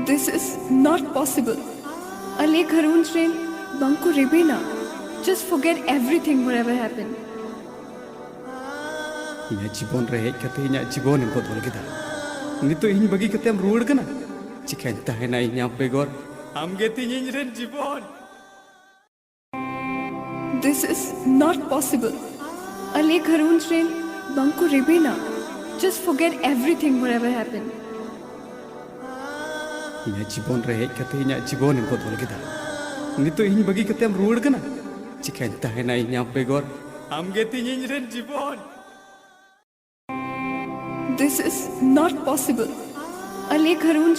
This is not possible. Ale Karun train Banku Rebena. Just forget everything whatever happened. ᱤᱧᱟᱹᱜ ᱡᱤᱵᱚᱱ ᱨᱮ ᱦᱮᱡ ᱠᱟᱛᱮ ᱤᱧᱟᱹᱜ ᱡᱤᱵᱚᱱᱮᱢ ᱵᱚᱫᱚᱞ ᱠᱮᱫᱟ ᱱᱤᱛᱚᱜ ᱤᱧ ᱵᱟᱹᱜᱤ ᱠᱟᱛᱮᱢ ᱨᱩᱣᱟᱹᱲ ᱠᱟᱱᱟ ᱪᱤᱠᱟᱹᱧ ᱛᱟᱦᱮᱱᱟ ᱤᱧ ᱟᱢ ᱵᱮᱜᱚᱨ ᱟᱢᱜᱮ ᱛᱤᱧ ᱤᱧᱨᱮᱱ ᱡᱤᱵᱚᱱ This is not possible. Ale Karun train Banku Rebena. Just forget everything whatever happened. ᱤᱧᱟᱹᱜ ᱡᱤᱵᱚᱱ ᱨᱮ ᱦᱮᱡ ᱠᱟᱛᱮ ᱤᱧᱟᱹᱜ ᱡᱤᱵᱚᱱᱮᱢ ᱵᱚᱫᱚᱞ ᱠᱮᱫᱟ ᱱᱤᱛᱚᱜ ᱤᱧ ᱵᱟᱹᱜᱤ ᱠᱟᱛᱮᱢ ᱨᱩᱣᱟᱹᱲ ᱠᱟᱱᱟ ᱪᱤᱠᱟᱹᱧ ᱛᱟᱦᱮᱱᱟ ᱤᱧ ᱟᱢ ᱵᱮᱜᱚᱨ ᱟᱢᱜᱮ ᱛᱤᱧ ᱤᱧᱨᱮᱱ ᱡᱤᱵᱚᱱ This is not possible. Ale Karun